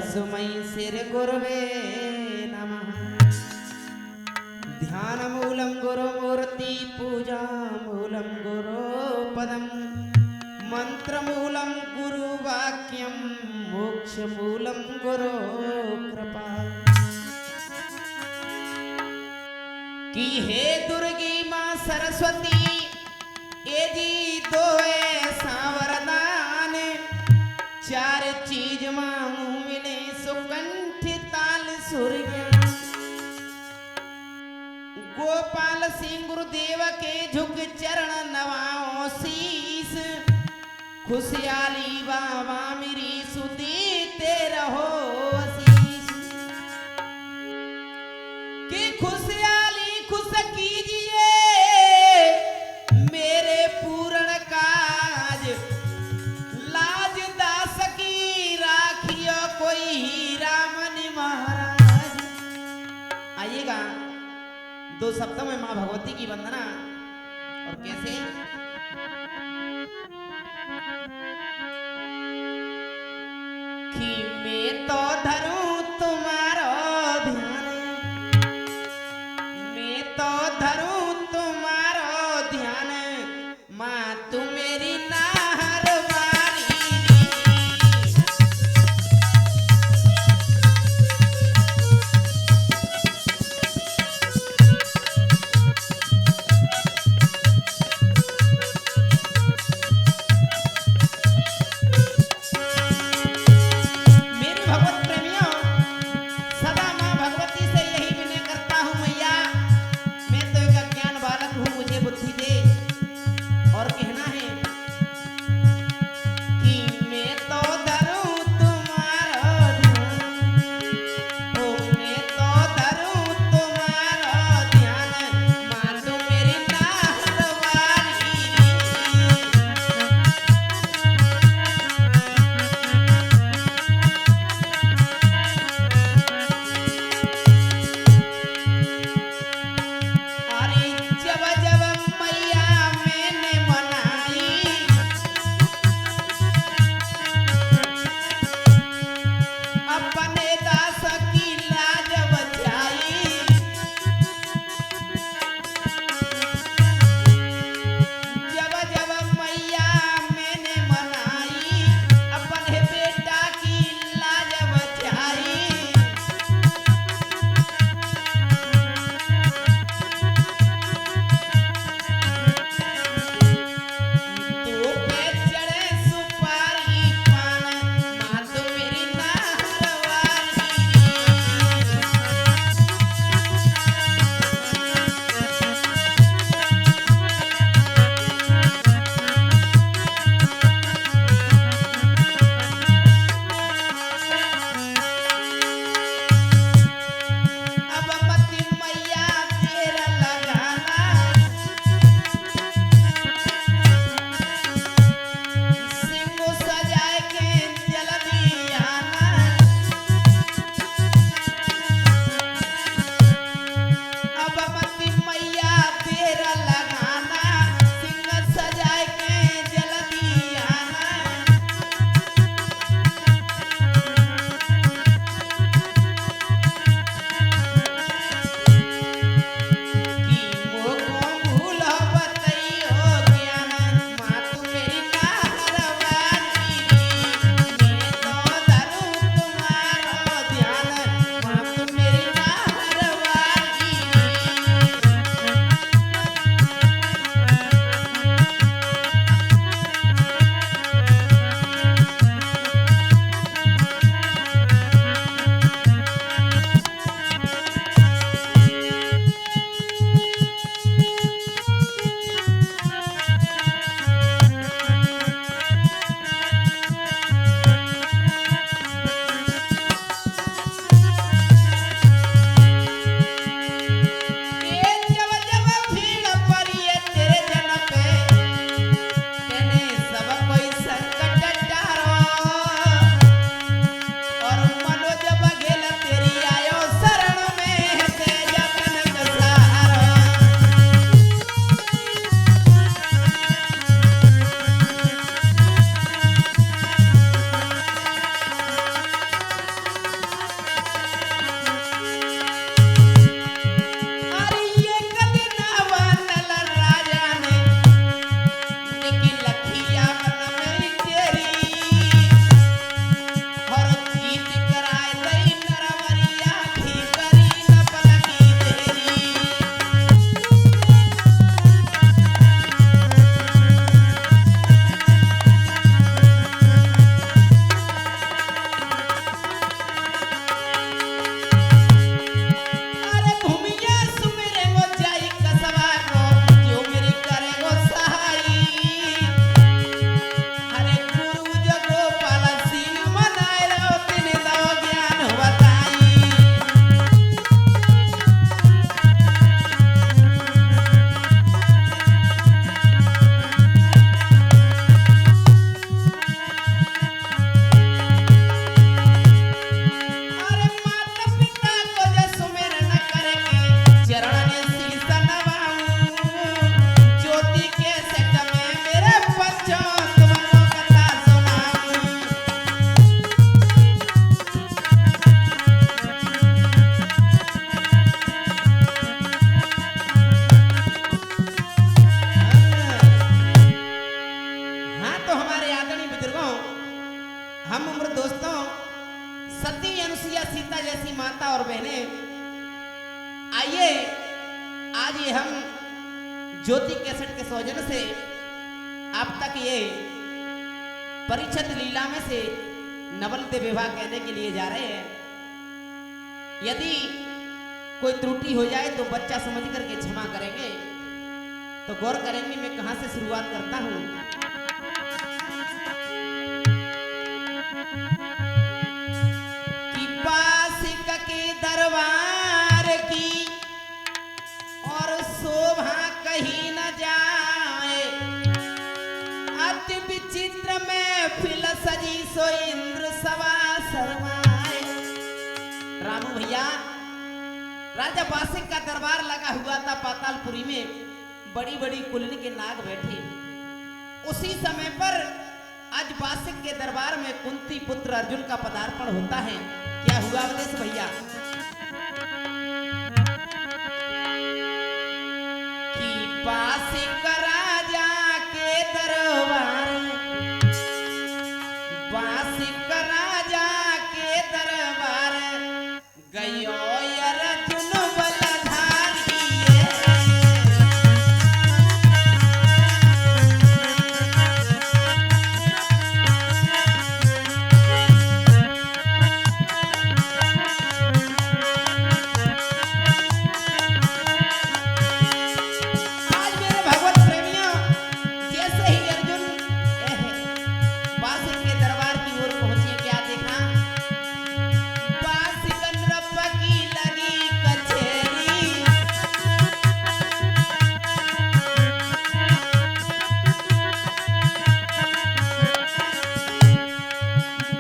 तस्मै श्री गुरवे नमः। ध्यानमूलं गुरुमूर्ति पूजामूलं गुरुपदं मंत्रमूलं गुरुवाक्यं मोक्षमूलं गुरुकृपा। कि हे दुर्गी मां सरस्वती ये जी दो ऐसा वरदान, चार चीज मांगू मिले सुकंठ ताल सूर्य। गोपाल सिंह गुरुदेव के झुक चरण नवाओ शीस, खुशहाली बाबा मेरी सुदीते रहो आशीष। कि खुशहाली खुश कीजिए मेरे पूर्ण काज, लाज दास की राखियो कोई रामन महाराज। आइएगा दो शब्दों में मां भगवती की वंदना। और कैसे? कि मैं तो धरूं तुम्हारो ध्यान, मैं तो धरूं तुम्हारो ध्यान, मां तू मेरी नाहर वाली। मेरी भगवत प्रेमियों, सदा मां भगवती से यही विनय करता हूं मैया, मैं तो एक ज्योति कैसेट के सौजन्य से आप तक ये परिषद लीला में से नवलते विवाह कहने के लिए जा रहे हैं। यदि कोई त्रुटि हो जाए तो बच्चा समझ करके क्षमा करेंगे। तो गौर करेंगे मैं कहां से शुरुआत करता हूं। कि बासिक के दरबार की और शोभा कहीं न जाए, अति विचित्र में फिल सजी सो इंद्र सवा शर्माए। रामू भैया, राजा बासिक का दरबार लगा हुआ था पातालपुरी में, बड़ी बड़ी कुलनी के नाग बैठे। उसी समय पर आज बासिक के दरबार में कुंती पुत्र अर्जुन का पदार्पण होता है। क्या हुआ अवधेश भैया? कि बासिक राजा के दरबार, बासिक राजा के दरबार गयो अर्जुन बलधारी। आज मेरे भगवत प्रेमियों, जैसे ही अर्जुन बासिक के दरबार की ओर पहुंचे, क्या देखा? बासिक नृप की लगी कचेरी,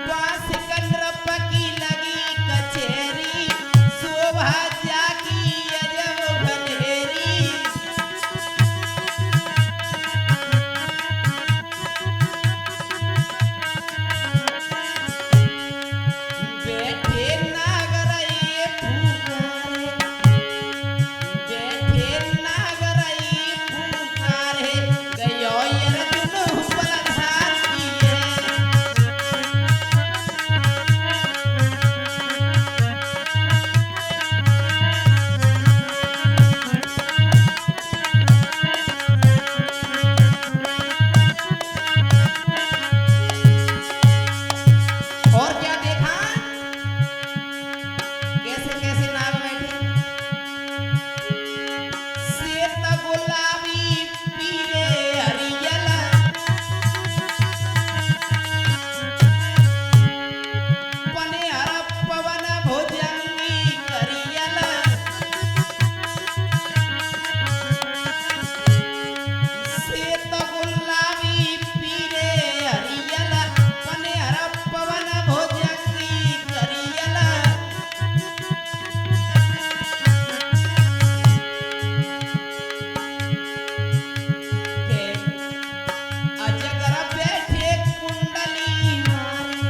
बासिक नृप की लगी कचेरी, शोभा जाकी अजब घनेरी। बैठे नागरई पुकारे, बैठे नागरई पुकारे, गयो अर्जुन बलधारी। और क्या देखा? कैसे कैसे नाग बैठे, श्वेत गुलाबी पीले हरियल, पने हर पवन भुजंगी करियल, श्वेत गुलाबी पीले हरियल, पने हर पवन भुजंगी करियल। के अजगर बैठे कुंडली मारी,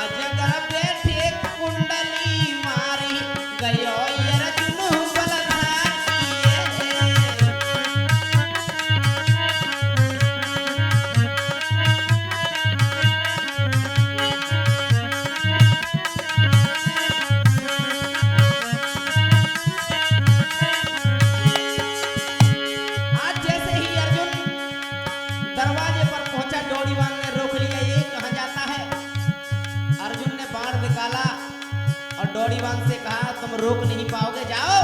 अजगर बैठे कुंडली मारी, गयो अर्जुन बलधारी। आज जैसे ही अर्जुन दरवाजे पर पहुंचा, डोरीवान ने रोक लिया। ये कहां जाता है? अर्जुन ने बाण निकाला और डोरीवान से कहा, तुम रोक नहीं पाओगे, जाओ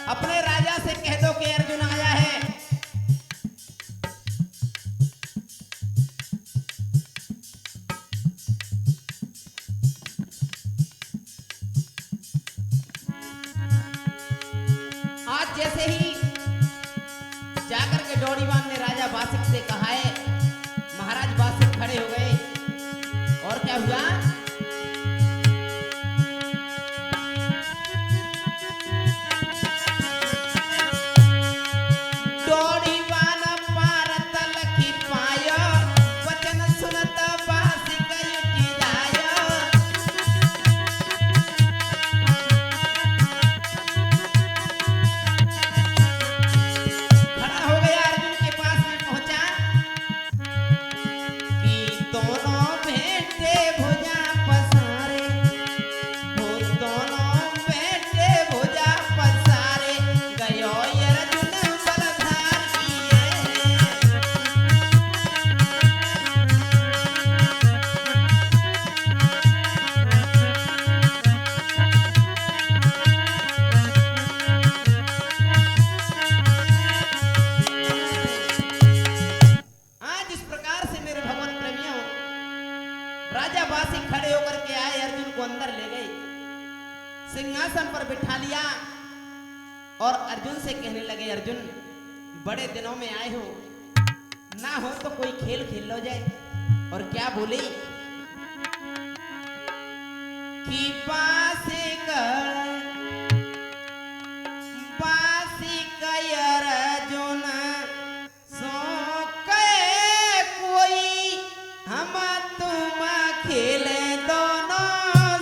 अपने राजा से कह दो कि अर्जुन आया है। आज जैसे ही जाकर के डोरीवान ने राजा बासिक से कहा है, महाराज बासिक खड़े हो गए। और क्या हुआ? डोरीवान पारत लखी पायो, वचन सुनत बासिक उठी जायो। खड़ा हो गया, अर्जुन के पास में पहुंचा कि दोनों भेंटे भुजा से कहने लगे, अर्जुन बड़े दिनों में आए हो, ना हो तो कोई खेल खेल लो जाए। और क्या बोले कि बासी कयर अर्जुन सो कहे कोई हम तुम खेले दोनों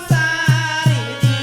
सारी जी।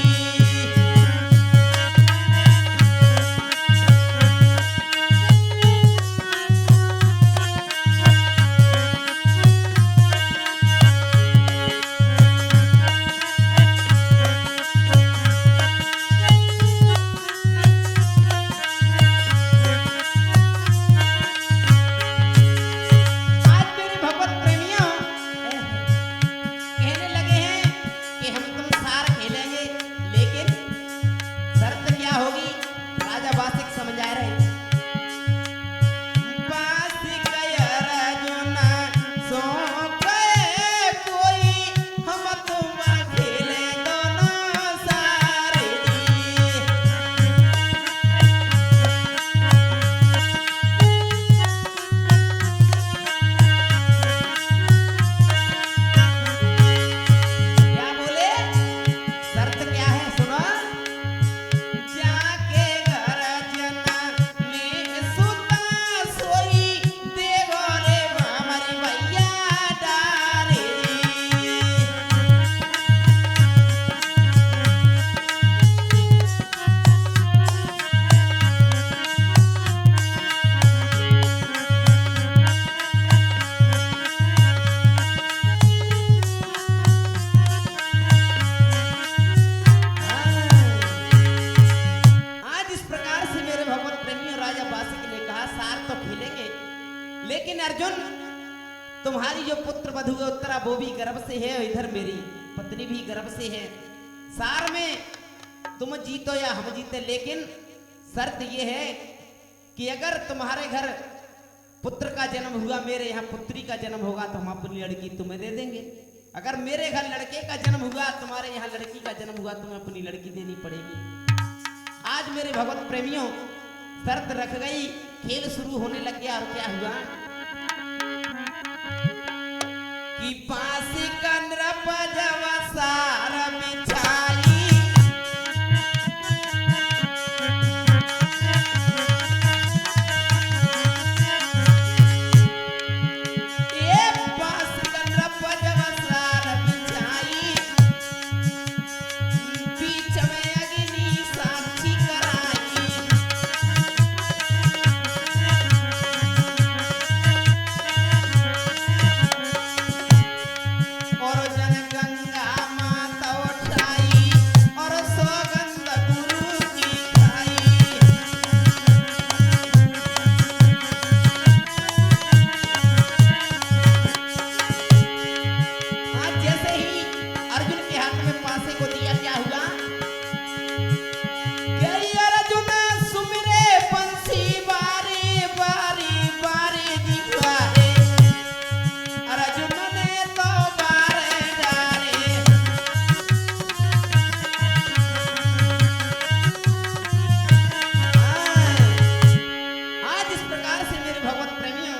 लेकिन अर्जुन तुम्हारी जो पुत्र वधु है उत्तरा वो भी गर्भ से है, इधर मेरी पत्नी भी गर्भ से है। सार में तुम जीतो या हम जीते, लेकिन शर्त ये है कि अगर तुम्हारे घर पुत्र का जन्म हुआ, मेरे यहाँ पुत्री का जन्म होगा तो हम अपनी लड़की तुम्हें दे देंगे। अगर मेरे घर लड़के का जन्म हुआ, तुम्हारे यहाँ लड़की का जन्म हुआ, तुम्हें अपनी लड़की देनी पड़ेगी। आज मेरे भगवत प्रेमियों शर्त रख गई, खेल शुरू होने लग गया। और क्या हुआ कि पासी का नृप जब सार बिछाई, ये पासी का नृप जब सार बिछाई, बीच में अग्नि साक्षी कराई। और जन गंगा माता उठाई और सौगंध गुरु की खाई। आज जैसे ही अर्जुन के हाथ में पासे को दिया, क्या हुआ कि अर्जुन सुमिरे बंसी बारी बारी बारी दिखाए। अर्जुन ने तो बारे डाले, आज इस प्रकार से मेरे भगवत प्रेमियों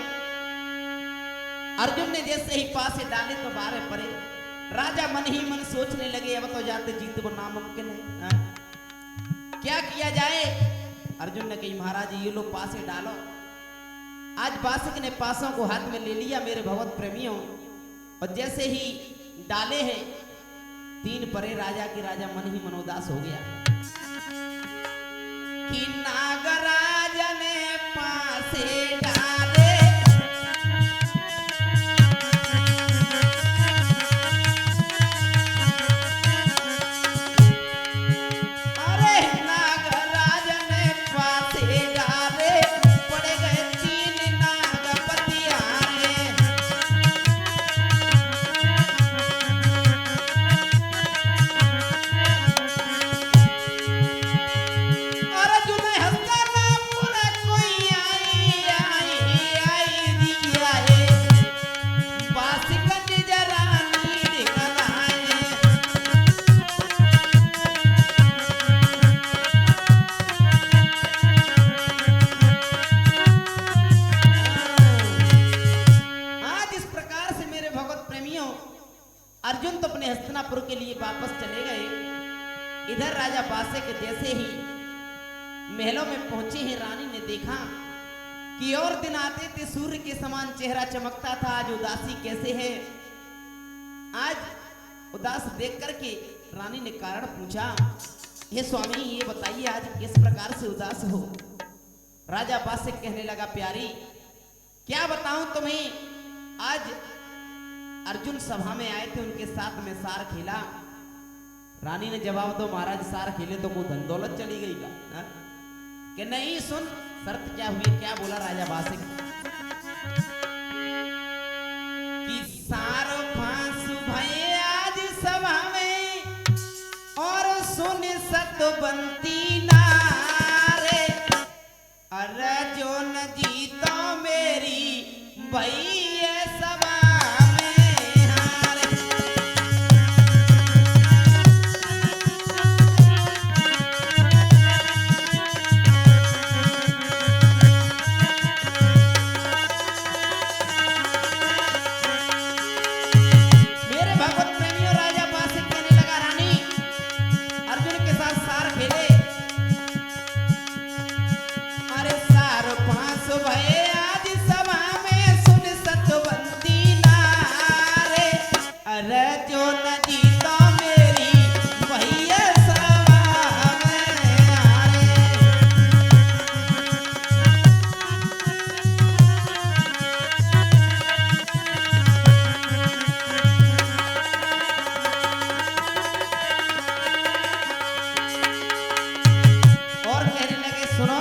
अर्जुन ने जैसे ही पासे डाले तो बारे पड़े। राजा मन ही मन सोचने लगे, अब तो जाते जीत वो नामुमकिन है। हाँ? क्या किया जाए? अर्जुन ने कही, महाराज ये लो पासे डालो। आज बासक ने पासों को हाथ में ले लिया मेरे भगवत प्रेमियों, और जैसे ही डाले हैं तीन परे, राजा की राजा मन ही मनोदास हो गया कि नागराज ने पासे डाले। अरे नागराज ने पासे डाले, पड़े गए तीन नागपति हारे। अर्जुन हंसता ना इधर राजा बासे के जैसे ही महलों में पहुंचे हैं, रानी ने देखा कि और दिन आते थे सूर्य के समान चेहरा चमकता था, आज उदासी कैसे है। आज उदास देख करके रानी ने कारण पूछा, हे स्वामी ये बताइए आज किस प्रकार से उदास हो। राजा बासे कहने लगा, प्यारी क्या बताऊं तुम्हें, आज अर्जुन सभा में आए थे, उनके साथ में सार खेला। रानी ने जवाब दो, महाराज सार खेले तो कोई धन दौलत चली गई का? कि नहीं, सुन शर्त क्या हुई, क्या बोला राजा बासे कि सार फांस भये आज सभा में और सुन सत बनती नारे, अरे जो न जीतो मेरी भैया सभा में हारे। मेरे भगवत प्रेमियों, राजा बासे कहने लगा, रानी अर्जुन के साथ सार खेले, अरे सार फांस भये आज सभा में सुन सतवंती नारे, अरे जो न जीता मेरी भैया सभा में हारे। और कहने लगे, सुनो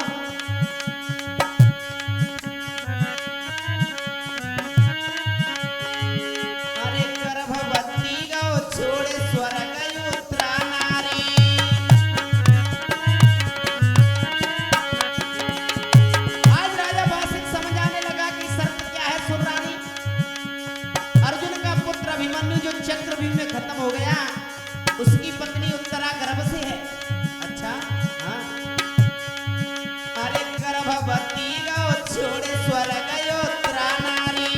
अरे गर्भवती गौ छोड़े स्वर्ग युत्रा नारी, आज राजा बासिक समझ आने लगा कि शर्त क्या है। सुन रानी, अर्जुन का पुत्र अभिमन्यु जो चक्रव्यूह में खत्म हो गया, उसकी पत्नी उत्तरा गर्भ से है। अच्छा हाँ, अरे गर्भवती गौ छोड़े स्वर्ग योत्रा नारी,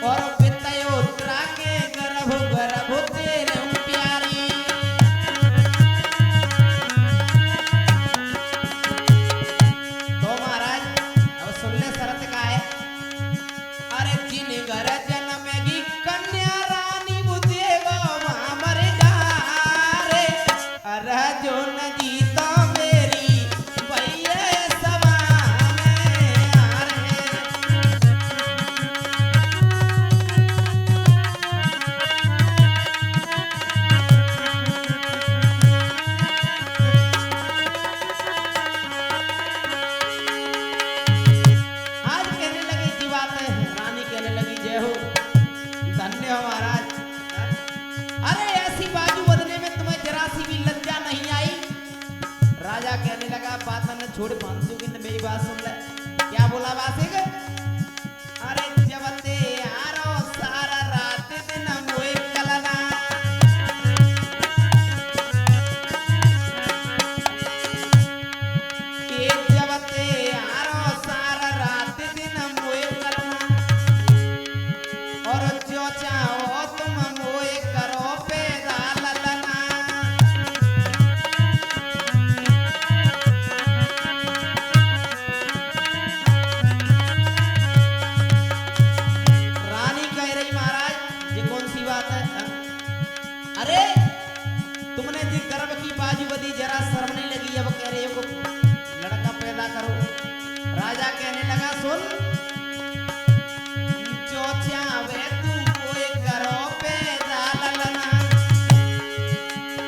और वित्तयोत्रा के गर्भ गर्भ तेरे प्यारी। तो महाराज अब सुन ले शरत का है, अरे जिन घर जन्मेगी कन्या रानी बुझेगा वहां मर जारे, अरे जो न जीता मेरी भैया सभा में हारे। आज कहने लगी जी बात है, रानी कहने लगी जय हो, धन्य हो महाराज। अरे ऐसी बाजू बदले में तुम्हें जरा सी भी लज्जा नहीं आई। राजा कहने लगा, बात न छोड़ फांसू की, मेरी बात सुन ले। क्या बोला बासिक, अरे जब ते आरो सारा रात दिन मोए कलना, ये जब ते आरो सारा रात दिन मोए कलना, और जो चाहो तुम मोए करो पैदा ललना। रानी कह रही, महाराज ये कौन सी बात है? अरे तुमने जी गर्भ की बाजू बदी, जरा शर्म नहीं लगी? अब कह रहे हो लड़का पैदा करो। राजा कहने लगा, सुन जो चाहे तू कोई करो पैदा ललना,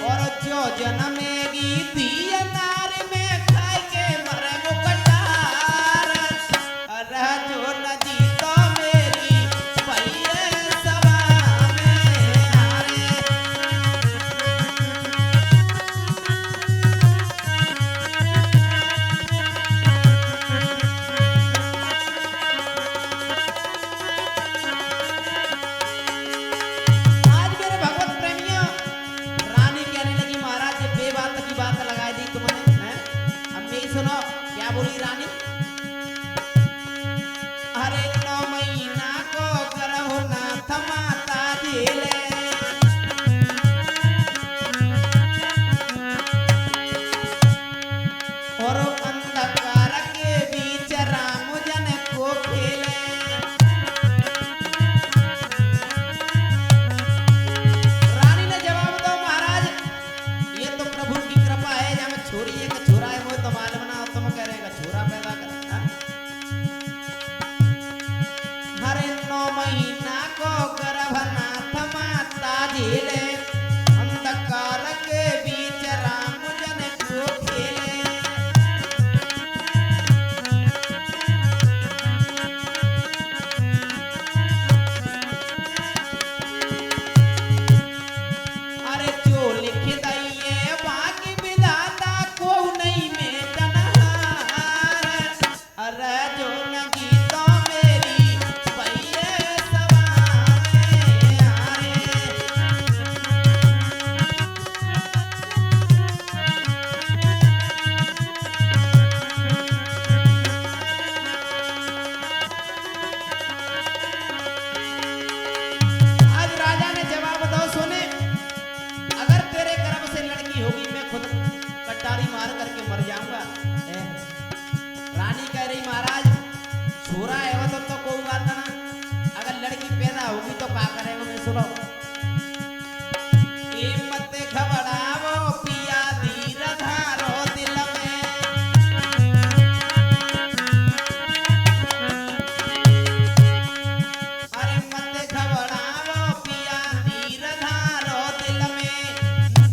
और जो जन्मेगी दिया नार में खाए के मरे वो कटार, अरे जो न जीतो मेरी भैया सभा में हारे। छोरा है वो तो कोई बात ना, अगर लड़की पैदा होगी तो क्या करेगा मैं सुनो। ए मत घबराओ पिया धीर धारो दिल में, अरे मत घबराओ पिया धीर धारो दिल में,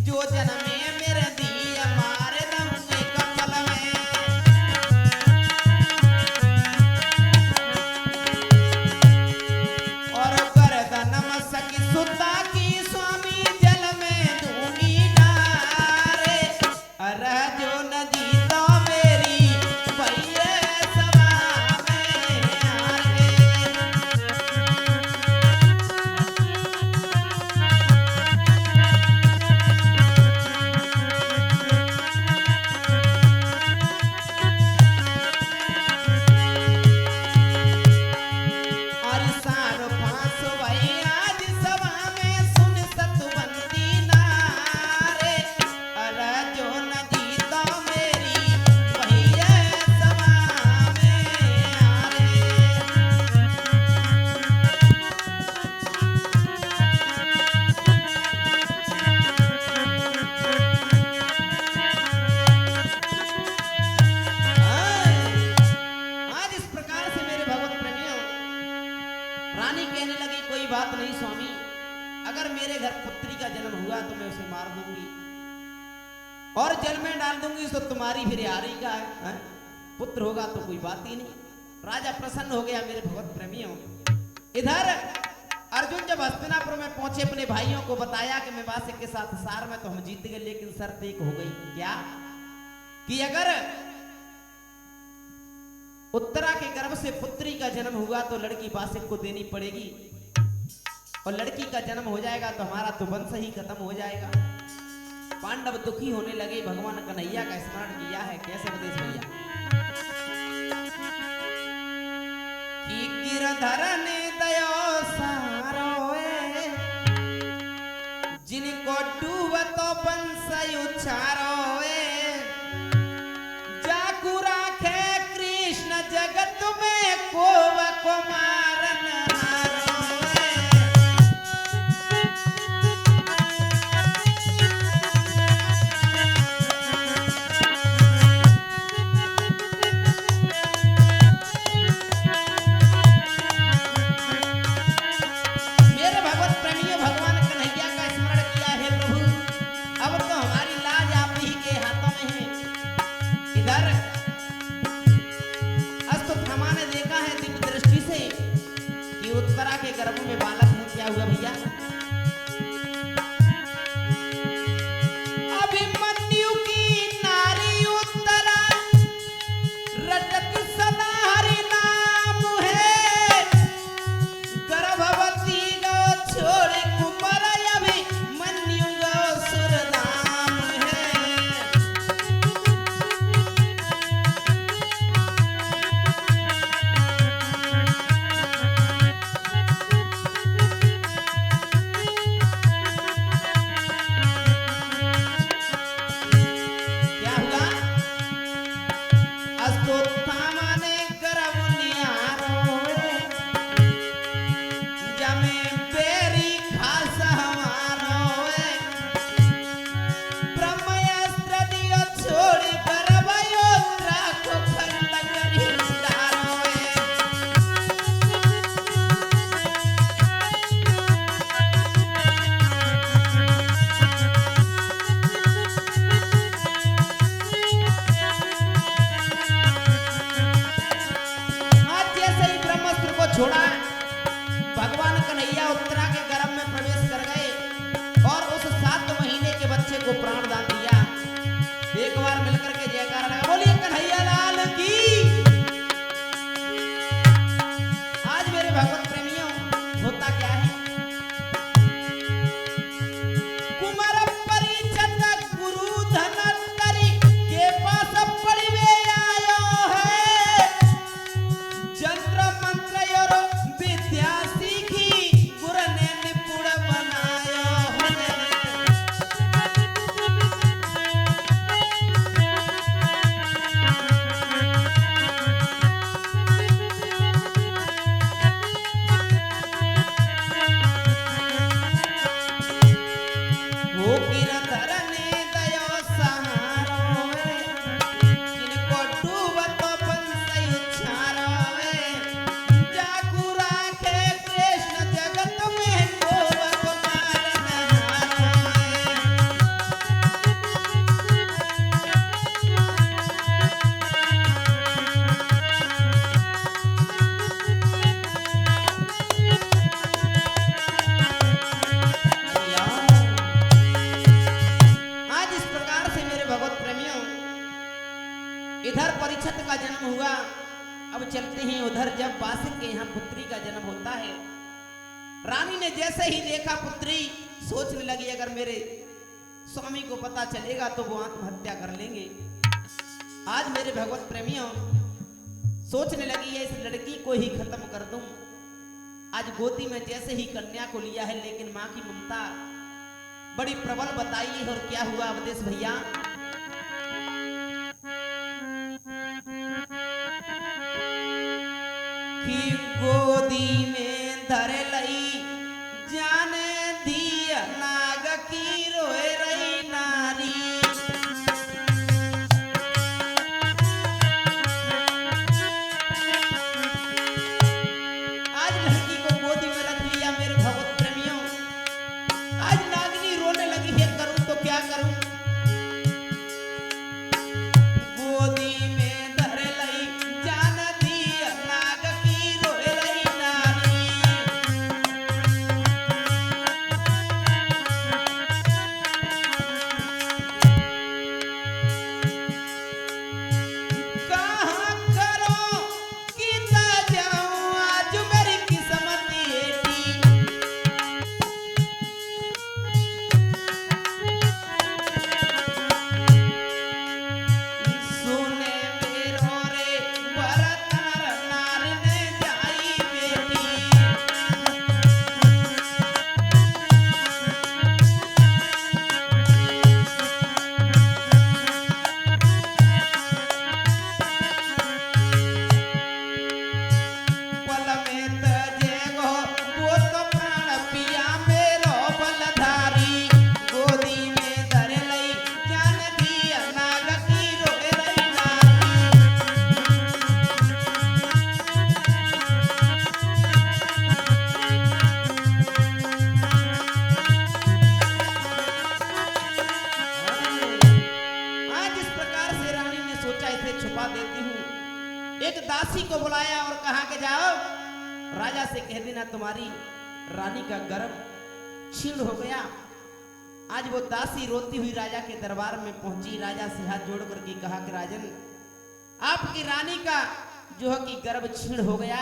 जो जन्मे मेरे दिया मारे दम कमल में। और गर्दन मसकी सुता की स्वामी जल में दूंगी डारे, अरे जो नदी तो मेरी भैया सभा में आरे। और सारो फांस भई आज सभा में सुन सतवंती नारे, अरे जो नदी तो मेरी भैया सभा में आरे। आज इस प्रकार से मेरे भगवत प्रेमियों, रानी कहने लगी कोई बात नहीं स्वामी, अगर मेरे घर पुत्री का जन्म हुआ तो मैं उसे मार दूंगी और जल में डाल दूंगी, तो तुम्हारी फिर यारी का है? पुत्र होगा तो कोई बात ही नहीं। राजा प्रसन्न हो गया मेरे भगवत प्रेमियों। इधर अर्जुन जब हस्तिनापुर में पहुंचे, अपने भाइयों को बताया कि मैं वासिक के साथ सार में तो हम जीत गए, लेकिन शर्त एक हो गई, क्या कि अगर उत्तरा के गर्भ से पुत्री का जन्म हुआ तो लड़की वासिक को देनी पड़ेगी, और लड़की का जन्म हो जाएगा तो हमारा तो वंश ही खत्म हो जाएगा। पांडव दुखी होने लगे, भगवान कन्हैया का स्मरण किया है। कैसे उपदेश भैया कि गिरधर ने दयो सारोए, जिनको डूबतो वंश उछारोए, जाकू राखे कृष्ण जगत में कोव को मारन हारोए। टाइम हुआ, अब चलते हैं उधर। जब बासिक के यहाँ पुत्री का जन्म होता है, रानी ने जैसे ही देखा पुत्री, सोचने लगी अगर मेरे स्वामी को पता चलेगा तो वो आत्महत्या कर लेंगे। आज मेरे भगवत प्रेमियों सोचने लगी है इस लड़की को ही खत्म कर दूं। आज गोदी में जैसे ही कन्या को लिया है, लेकिन मां की ममता बड़ी प्रबल बताई है। और क्या हुआ अवधेश भैया, कि गोदी में धर लई जाने दिया नाग की रोए रही नारी। आज लड़की को गोदी में रख लिया मेरे भगवत प्रेमियों। आज नागनी रोने लगी है, करूं तो क्या करूं। गोदी में धर लई जान दिया नाग की रोए रही नारी। कहाँ करो कि ना जाऊं आज मेरी किस्मत एटी। सुने मेरो रे बरतार नार ने जाई बेटी। पल में तजे गो वो तो प्राण पिया मेरो बलधारी। गोदी में धर लई जान दिया नाग की रोए रही नारी। आज इस प्रकार से रानी ने सोचा इसे छुपा देती हूँ। एक दासी को बुलाया और कहा कि जाओ राजा से कह देना तुम्हारी रानी का गर्भ छीण हो गया। आज वो दासी रोती हुई राजा के दरबार में पहुंची, राजा से हाथ जोड़ करके कहा कि राजन, आपकी रानी का जो है कि गर्भ छीण हो गया।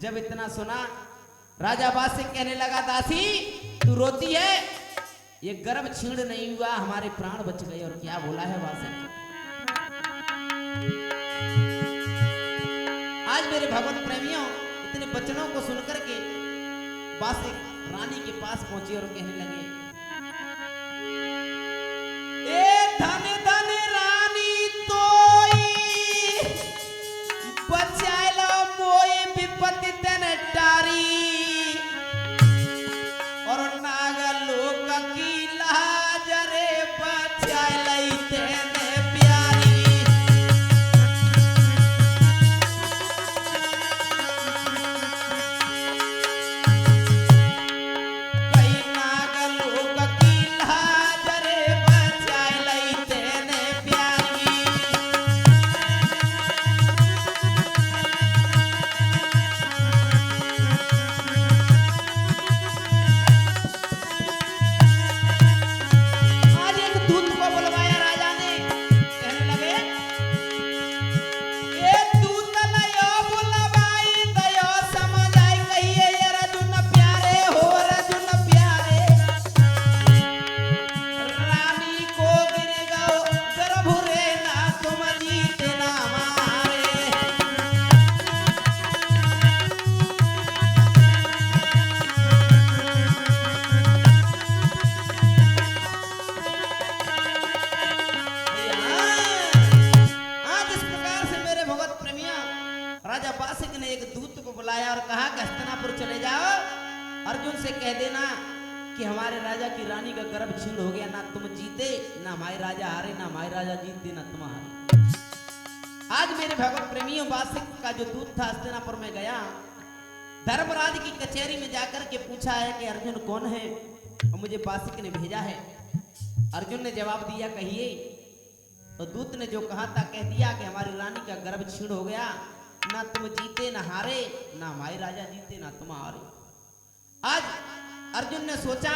जब इतना सुना, राजा बासिक कहने लगा, दासी तू रोती है, ये गर्भ छीण नहीं हुआ, हमारे प्राण बच गए। और क्या बोला है बासिक। आज मेरे भगवत प्रेमियों इतने वचनों को सुनकर के बासिक रानी के पास पहुंचे और कहने लगे, ए धन धन रानी तोई बचाए लो मोई विपत्ति तने टारी। और नागलोक की लाज रे बचाए लई तेने प्यारी। कई नागलोक की लाज रे बचाए लई तेने प्यारी। आज एक दूत को बुलवाया राजा ने, कहने लगे, ए दूत लयो बुलवाई दयो समझ आई। कहिए ये अर्जुन प्यारे हो, अर्जुन प्यारे। रानी को गिर गओ गर्भ रे ना तुम जीते ना मारे। आज इस प्रकार से मेरे भगवत प्रेमिया राजा बासिक ने एक दूत को बुलाया और कहा कि हस्तिनापुर चले जाओ, अर्जुन से कह देना कि हमारे राजा की रानी का गर्भ छीण हो गया। ना तुम जीते ना हमारे राजा हारे, ना हमारे राजा जीते ना तुम हारे। आज मेरे भगवत प्रेमियों बासिक का जो दूत था हस्तिनापुर में गया, धर्मराज की कचहरी में जाकर के पूछा है कि अर्जुन कौन है और मुझे बासिक ने भेजा है। अर्जुन ने जवाब दिया, कहिए। तो दूत ने जो कहा था कह दिया कि हमारी रानी का गर्भ छीण हो गया, ना तुम जीते ना हारे, ना हमारे राजा जीते ना तुम हारे। आज अर्जुन ने सोचा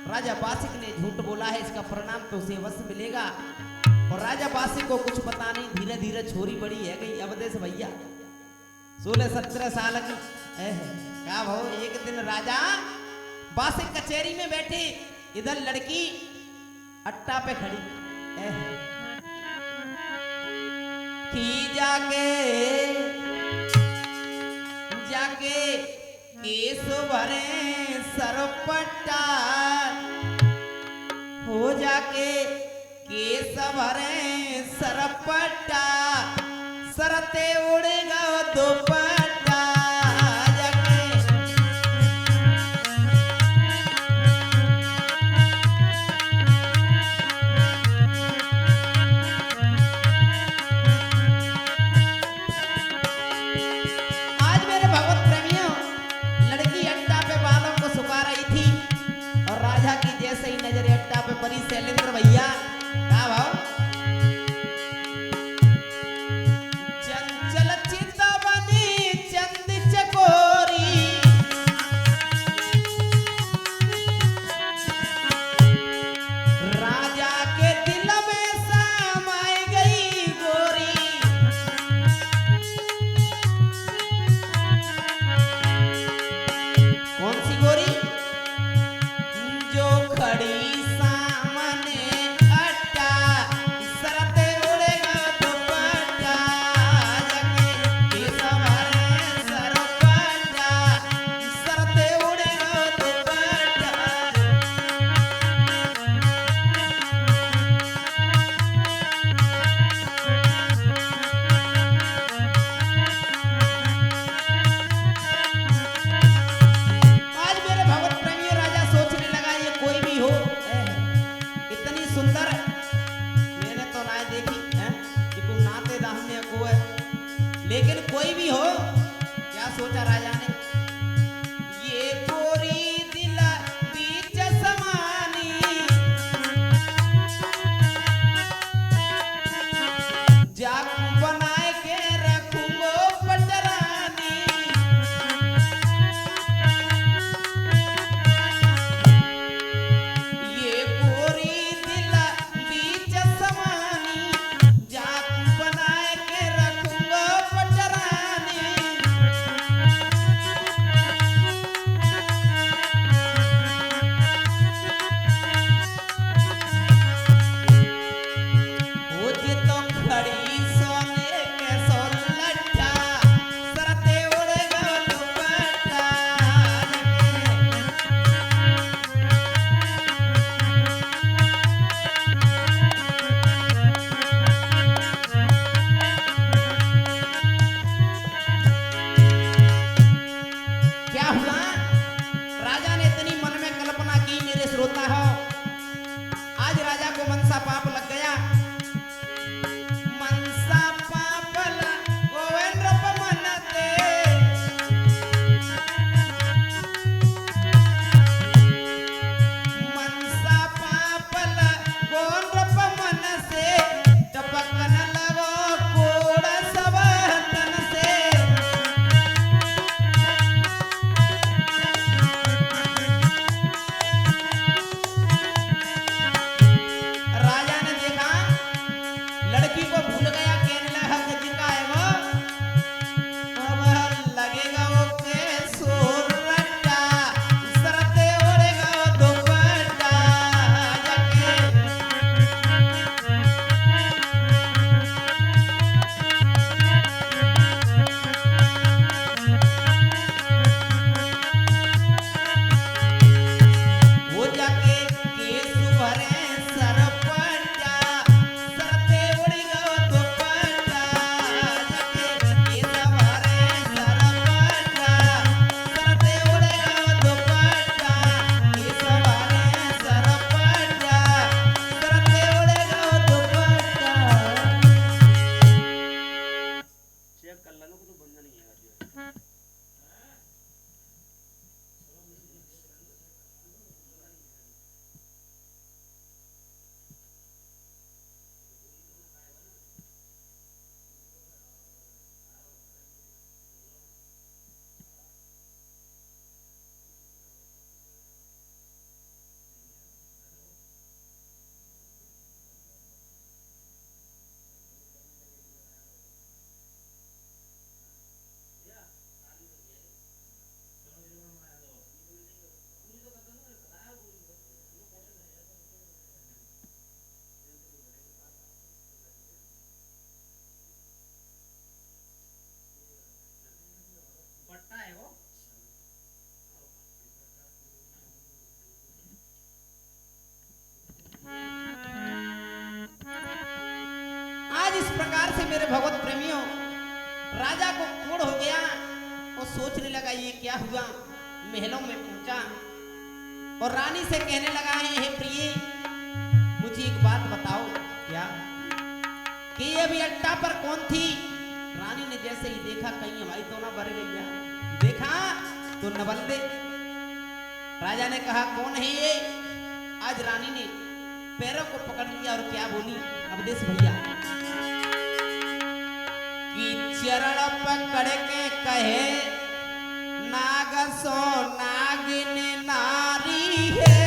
राजा बासिक ने झूठ बोला है, इसका परिणाम तो उसे अवश्य मिलेगा। और राजा बासी को कुछ पता नहीं, धीरे धीरे छोरी बड़ी है गई अवधेश भैया 16-17 साल की। क्या भाव, एक दिन राजा बासी कचहरी में बैठे, इधर लड़की अट्टा पे खड़ी की जाके जाके केस भरे सरपट्टा हो, जाके केस भरे सरपट्टा सरते उड़ेगा दुपट्टा जाके। आज मेरे भगवत प्रेमियों, लड़की अड्डा पे बालों को सुखा रही थी और राजा की जैसे ही नजर अड्डा पे पड़ी शैलेंद्र भैया, क्या भाव, चंचल चितवनी चंद चकोरी राजा के दिल में समाई गई गोरी। कौन सी गोरी? जो खड़ी सामने अट्टा सरते उड़ेगा दुपट्टा जाके केस भरे सरपट्टा सरते उड़ेगा दुपट्टा। आज मेरे भगवत प्रेमी राजा सोचने लगा, ये कोई भी हो, इतनी सुंदर मैंने तो ना देखी है कि तुम नाते दाहने को है, लेकिन कोई भी हो, क्या सोचा राजा ने, ये गोरी दिल बीच समानी जाक बनाए के रखूंगो पटरानी। ये गोरी दिल बीच समानी जाक बनाए के रखूंगो पटरानी। मेरे भगवत प्रेमियों राजा को कोड़ हो गया और सोचने लगा ये क्या हुआ। महलों में पहुंचा और रानी से कहने लगा है, हे प्रिय मुझे एक बात बताओ। क्या कि ये अभी अट्टा पर कौन थी? रानी ने जैसे ही देखा कहीं हमारी तो ना भर गई है, देखा तो नवलदे। राजा ने कहा कौन है ये? आज रानी ने पैरों को पकड़ लिया और क्या बोली अवधेश भैया कि चरण पकड़ के कहे नाग सो नागिन नारी है।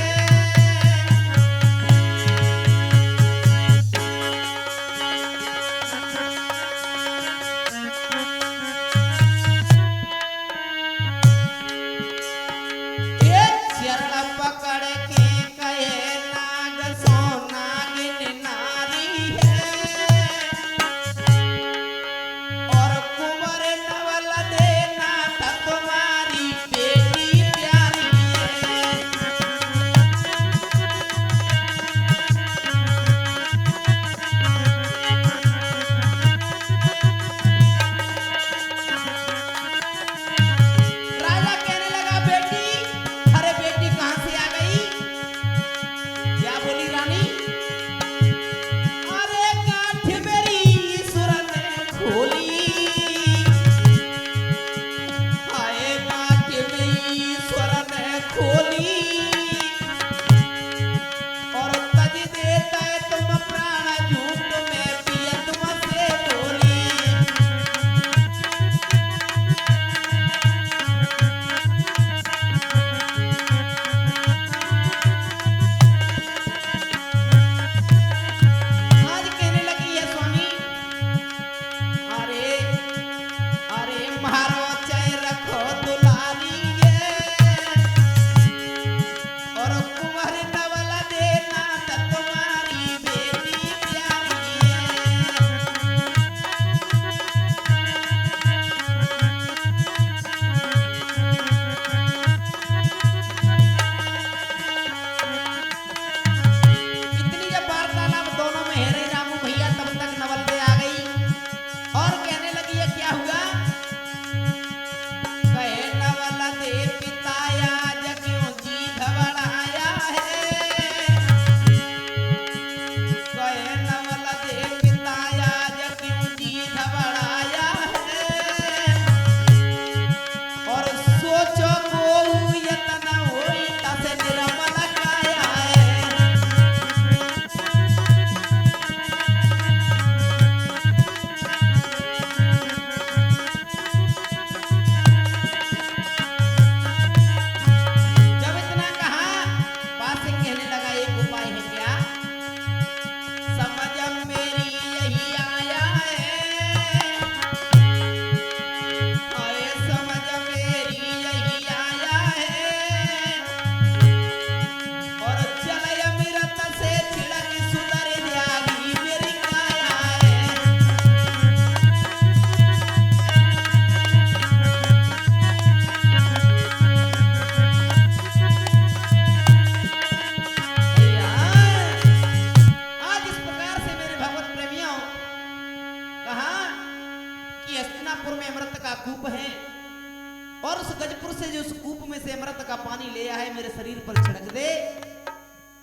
और उस गजपुर से जो उस कूप में से अमृत का पानी ले आए मेरे शरीर पर छिड़क दे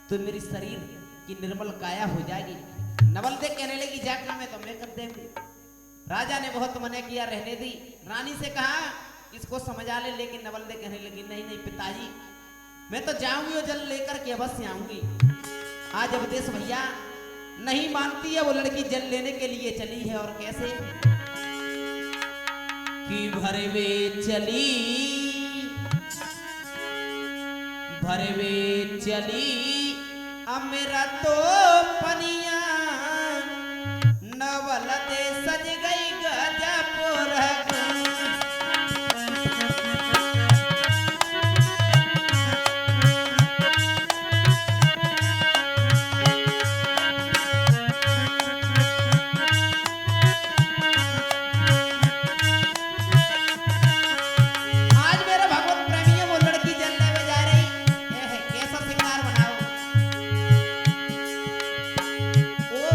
तो मेरी शरीर की निर्मल काया हो जाएगी। नवल दे कहने लगी जाकर मैं तो मैं कर देंगी। राजा ने बहुत मना किया, रहने दी। रानी से कहा इसको समझा ले, लेकिन नवल दे कहने लगी नहीं नहीं पिताजी मैं तो जाऊंगी और जल लेकर के अवश्य आऊंगी। आज अवधेश भैया नहीं मानती है, वो लड़की जल लेने के लिए चली है। और कैसे कि भरवे चली अमेरा तो पनिया नवल दे सज गई गजपुर। ओ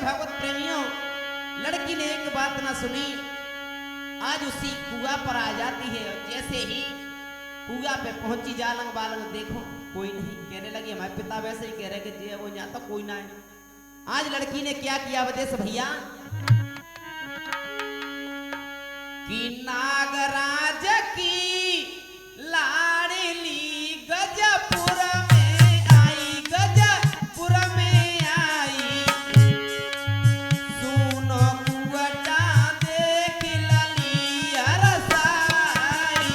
भगवत प्रेमियों, लड़की ने एक बात ना सुनी, आज उसी कुआ पर आ जाती है। और जैसे ही कुआ पे पहुंची, जालंग बालंग देखो कोई नहीं, कहने लगी हमारे पिता वैसे ही कह रहे कि जी वो यहाँ तक कोई ना है। आज लड़की ने क्या किया बदेश भैया, कि नागराज की लाडली गजपुर में आई, गजपुर में आई, सुनो कुवटा देख लली अरसाई।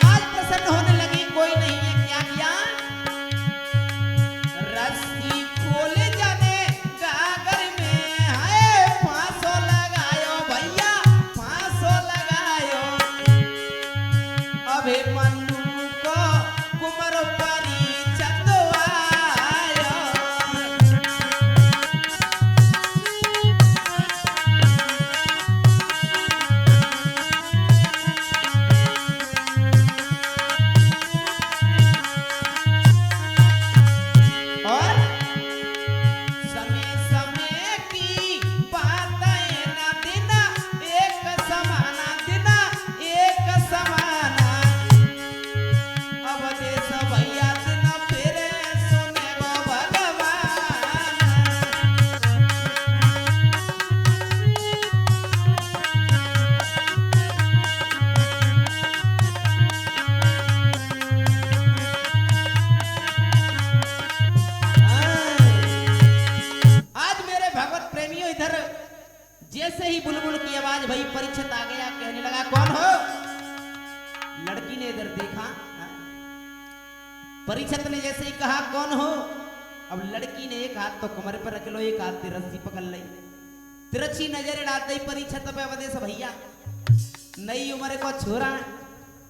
आज प्रसन्न होने लगी, कोई नहीं है, क्या किया, रस्सी खोल जाने गागर में, हाय फांसो लगायो भैया, फांसो लगायो। अबे मन्नू को कुमर परी चंदवायो। और समय समय की बातें न दिन एक समाना, दिन एक समाना। अब देश भैया दिन फिर सुने वो भगवान। आज मेरे भगवत प्रेमियों, इधर जैसे ही बुलबुल की आवाज भई, परीक्षित आ गया, कहने लगा कौन हो। लड़की ने इधर देखा, परीक्षित ने जैसे ही कहा कौन हो, अब लड़की ने एक हाथ तो कमर पर रख लो, एक हाथ से रस्सी पकड़ ली, तिरछी नजर डालते ही परीक्षित पे बदेश भैया, नई उम्र को छोरा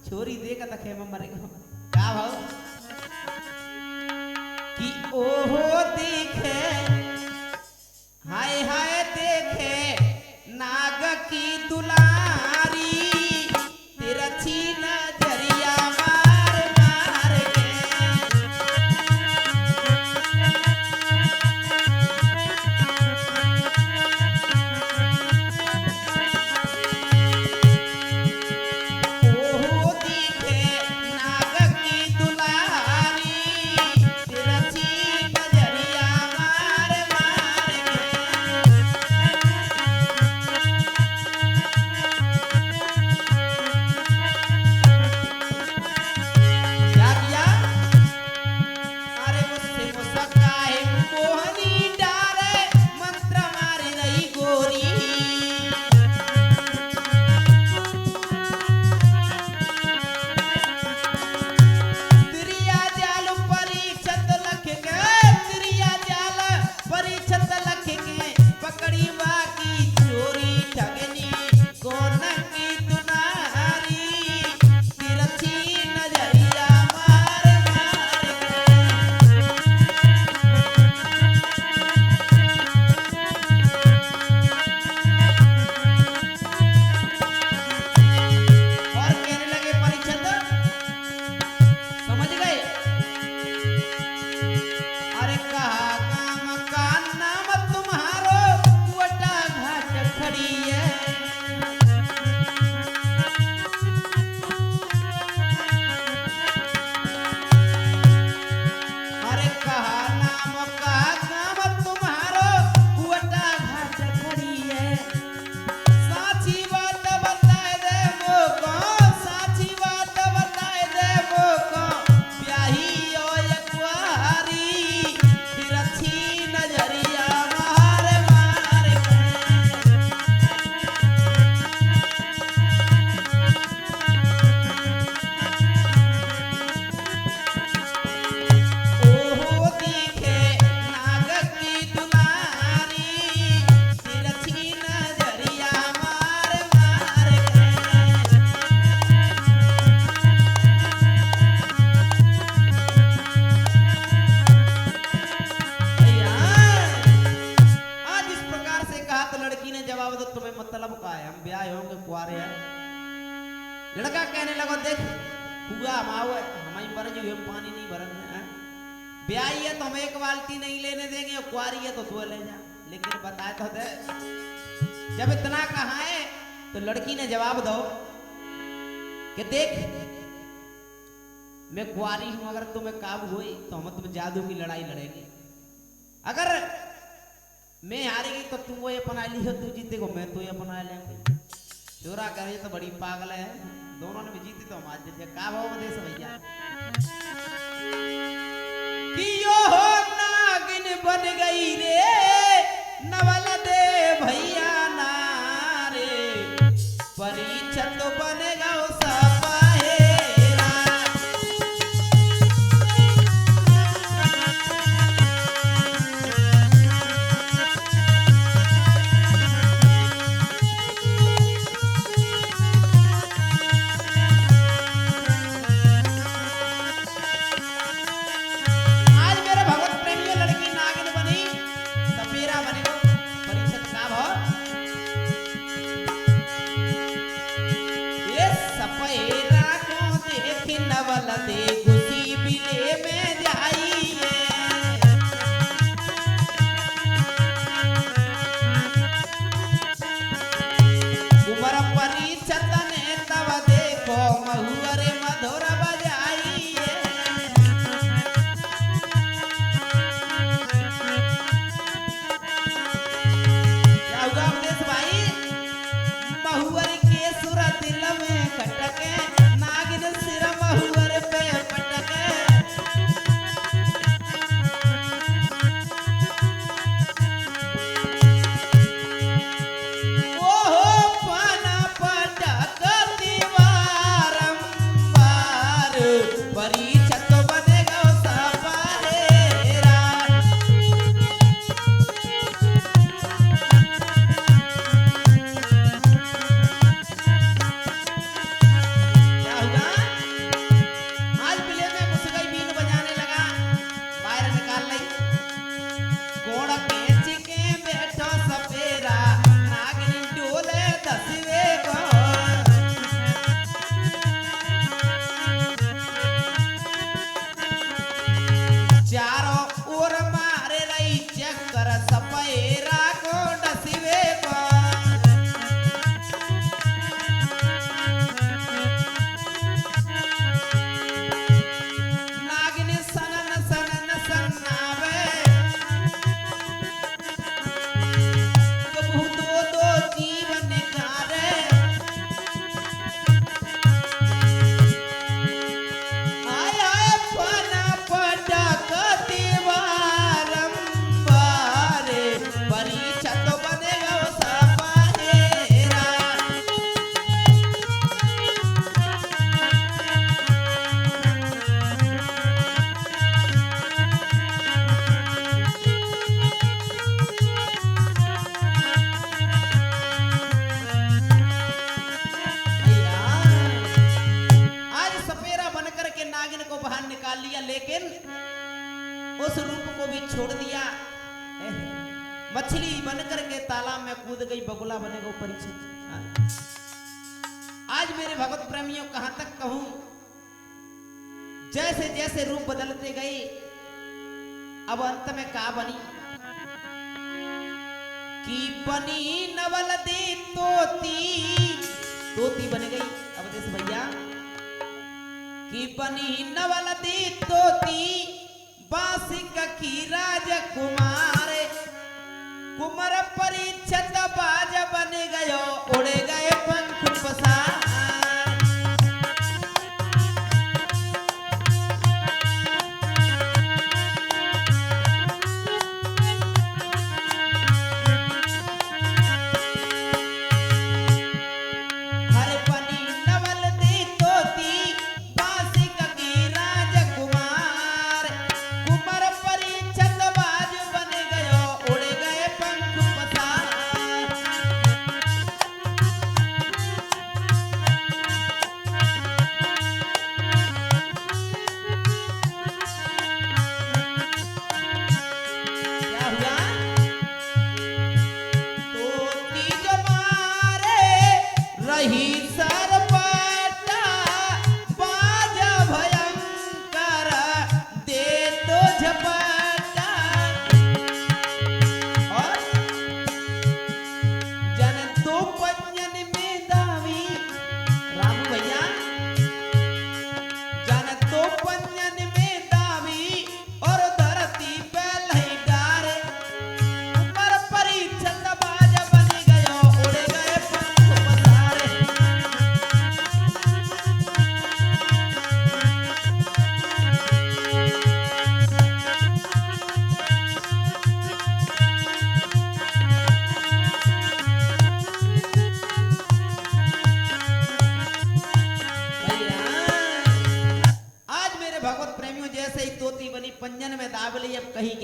छोरी देख तखे में मरेगा। क्या भाव कि ओहो देखे, हाय हाय देखे नाग की दुलारी, तिरछी नजरिया मार मार के। ओहो देखे नाग की दुलारी, तिरछी नजरिया मार जवाब दो तुम्हें मतलब का है, हम ब्याह होंगे कुआरे हैं। लड़का कहने लगा देख हुआ माओ हमारी बरज हुए पानी नहीं भरन है, ब्याही है तो हम एक बाल्टी नहीं लेने देंगे और कुआरी है तो तू ले जा। लेकिन बताए तो दे जब इतना कहा है तो लड़की ने जवाब दो कि देख मैं कुआरी हूं, अगर तुम्हें काबू हुई तो हम तुम जादू की लड़ाई लड़ेंगे, अगर मैं हारेगी तो तुम वो अपना ली हो, तू जीतेगो मैं तो ये अपना लेंगे। चोरा करे तो बड़ी पागल है, दोनों ने भी जीती तो हम आज जीते। का भाव देश भैया कि यो हो नागिन बन गई रे नवल दे भैया नारे, परीक्षा तो बनेगा वो सपाहेरा। आज मेरे भगवत प्रेमियों लड़की नागिन बनी सपेरा बनेगा, परीक्षा का भाव ये सपेरा को देख नवल दे गुसी बिले में जाइए। कुंवर परीक्षा ने तब देखो महुअर मधुर बजाइए। क्या हुआ अवधेश भाई, महुअर के सुर दिल में खटके, नागिन सिर महुअर पे पटके। ओहो पाना पटक दीवारंबार, परीक्षा तो बनेगा वो सपाहेरा। क्या हुआ आज बिले में घुस गई, बीन बजाने लगा, बाहर निकाल ली कोण केच के बैठो सपेरा, नागिन डोले दसवे को। चारों ओर मारे रही चक्कर सपेरा को डसवे को। नागिन सनन सनन सन्नावे, कबू दो दो जीवन गारे। आय आय पना पटक दीवारंबारे, परीक्षा तो बनेगा वो सपाहेरा। आज सपेरा बनकर के नागिन को बाहर निकाल लिया, लेकिन उस रूप को भी छोड़ दिया। मछली बनकर के तालाब में कूद गई, बगुला बनेगा परीक्षित। आज मेरे भगवत प्रेमियों कहां तक कहूं, जैसे जैसे रूप बदलते गए अब अंत में का बनी कि बनी नवल दे तोती, तोती बन गई अवधेश भैया कि बनी नवल दे तोती, बासिक की राजकुमार, कुमार परीक्षा बाज बन गयो, उड़े गए पंख पसार। हर बनी नवल दे तोती, बासिक की राजकुमार, कुमार परीक्षा बाज बन गयो, उड़ गए पंख पसार।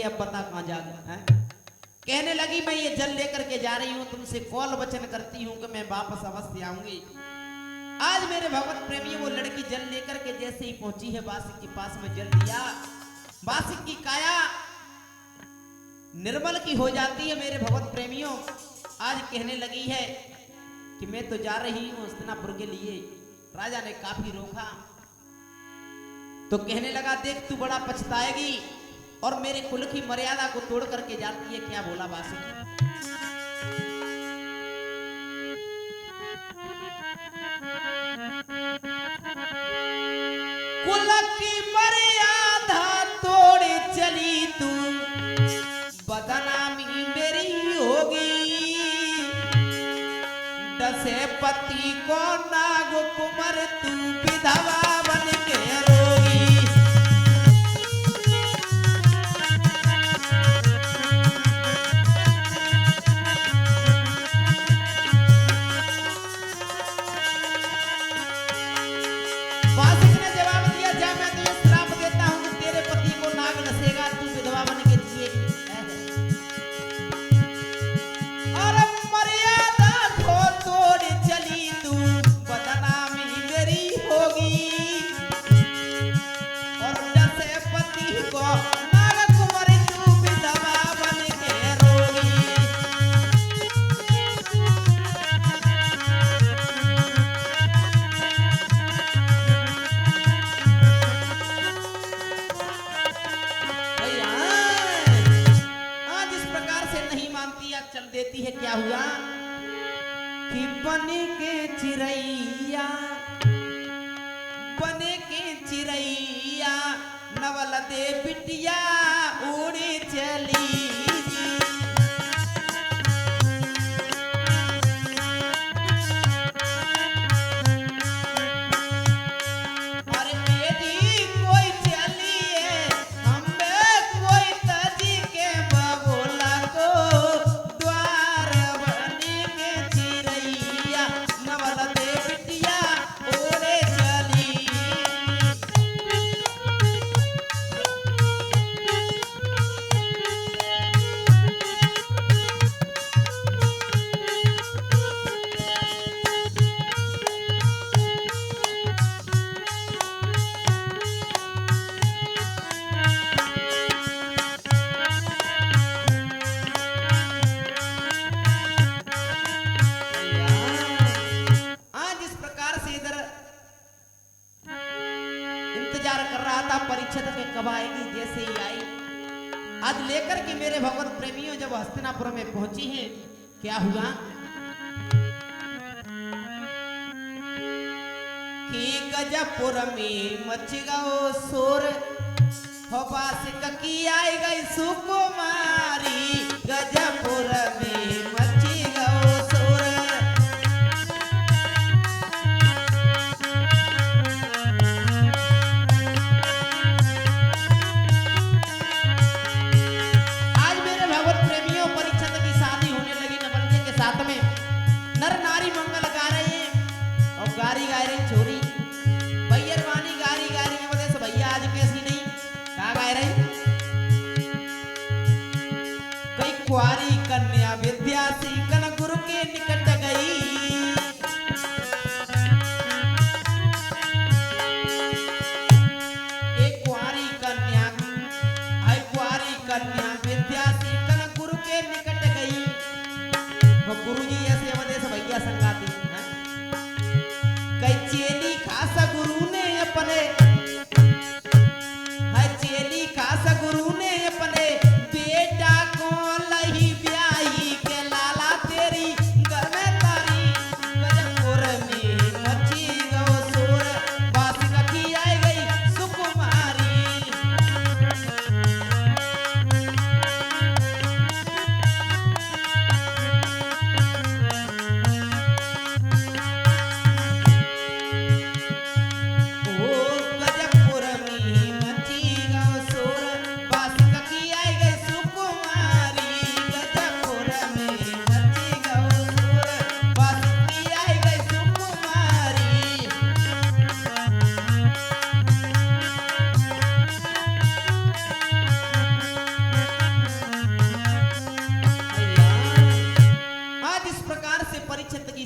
अब बता कहाँ जागा है। कहने लगी मैं ये जल लेकर के जा रही हूँ, तुमसे कौल वचन करती हूँ कि मैं वापस अवश्य आऊंगी। आज मेरे भगवत प्रेमी वो लड़की जल लेकर के जैसे ही पहुंची है वासिक के पास में जल दिया, वासिक की काया निर्मल की हो जाती है। मेरे भगवत प्रेमियों आज कहने लगी है कि मैं तो जा रही हूं हस्तिनापुर के लिए। राजा ने काफी रोका तो कहने लगा देख तू बड़ा पछताएगी और मेरे कुल की मर्यादा को तोड़ करके जाती है। क्या बोला वासिक? कुल की मर्यादा तोड़ चली तू, बदनामी मेरी होगी। दसे पति को नाग कुमर तू विधवा बन के रोगी। वासिक ने जवाब दिया जा मैं तुझे श्राप देता हूं कि तेरे पति को नाग नसेगा, तू विधवा बन के जिएगी। और मर्यादा को तोड़ चली तू, बदनामी मेरी होगी। और जैसे पति को नाग कुंवर तू विधवा बन के रोगी। आज इस प्रकार से नहीं मानती या चल देती है। क्या हुआ कि बने के चिरैया, बने के चिरैया नवल दे बिटिया उड़ी चली। अरे यदि कोई चलिए हमें कोई तजी के बबोला को द्वार बने के चिरैया नवल दे बिटिया उड़े चली। आज इस प्रकार से इधर इंतजार कर रहा था परीक्षा के कब आएगी। जैसे ही आई आज लेकर के मेरे भगवत प्रेमियों जब हस्तिनापुर में पहुंची हैं, क्या हुआ कि गजपुर में मच गओ शोर, हो वासिक की आई गई सुकुमारी। गजपुर में मच गओ शोर, आज मेरे भगवत प्रेमियों परीक्षा की शादी होने लगी नवलखे के साथ में। नर नारी मंगल गा रहे हैं और गारी गा रही छोरी भैयरवानी गारी गारी की वजह से भैया आज कैसी नहीं क्या गा रही।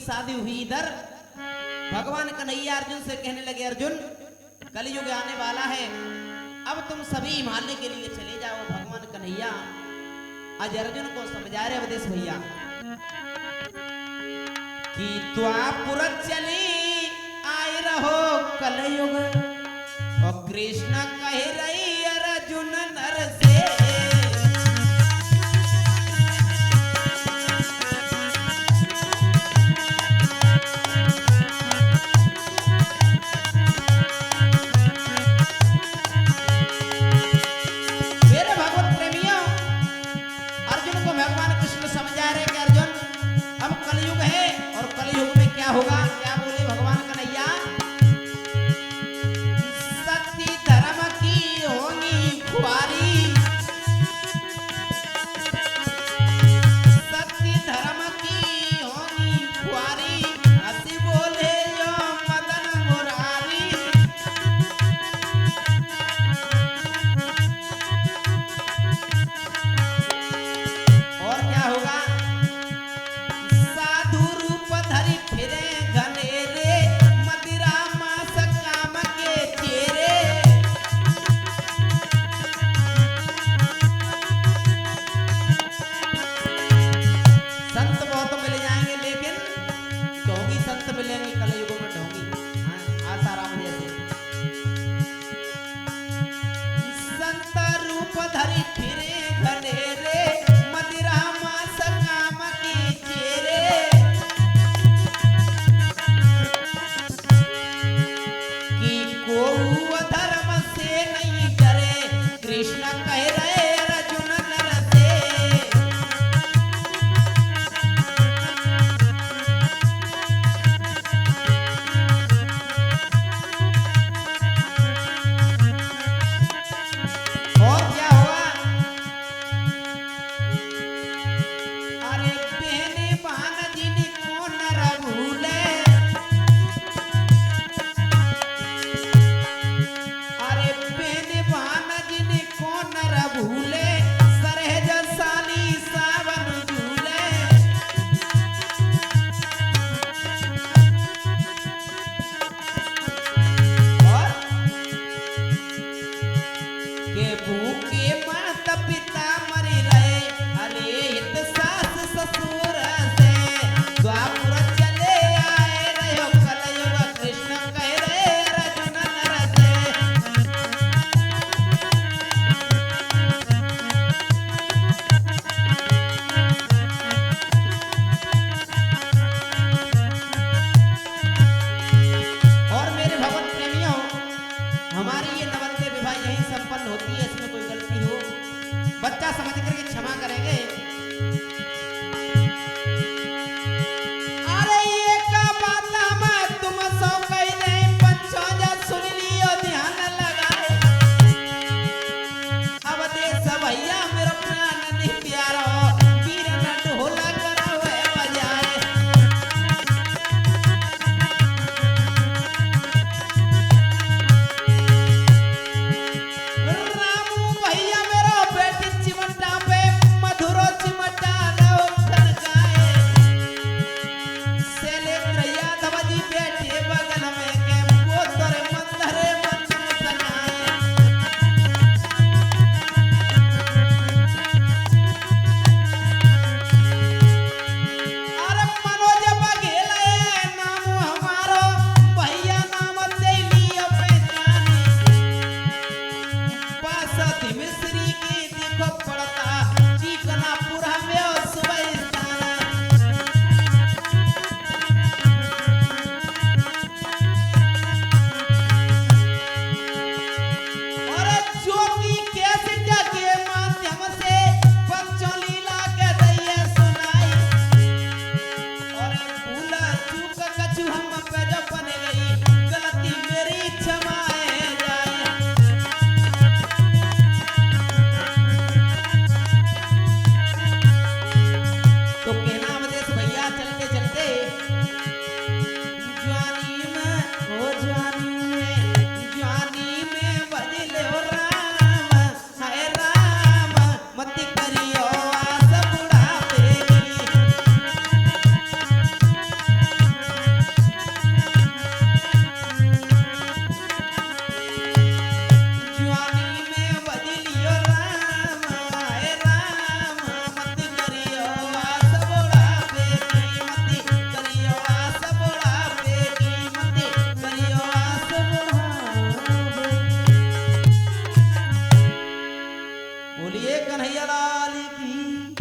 शादी हुई इधर। भगवान कन्हैया अर्जुन से कहने लगे, अर्जुन कलयुग आने वाला है, अब तुम सभी हिमालय के लिए चले जाओ। भगवान कन्हैया आज अर्जुन को समझा रहे अवधेश भैया कि द्वापुर चले आए रहो कलयुग, और कृष्ण कह रही अर्जुन नर से। होगा क्या बोले भगवान कन्हैया, सत्य धर्म की हो बोलिए कन्हैया लाल की।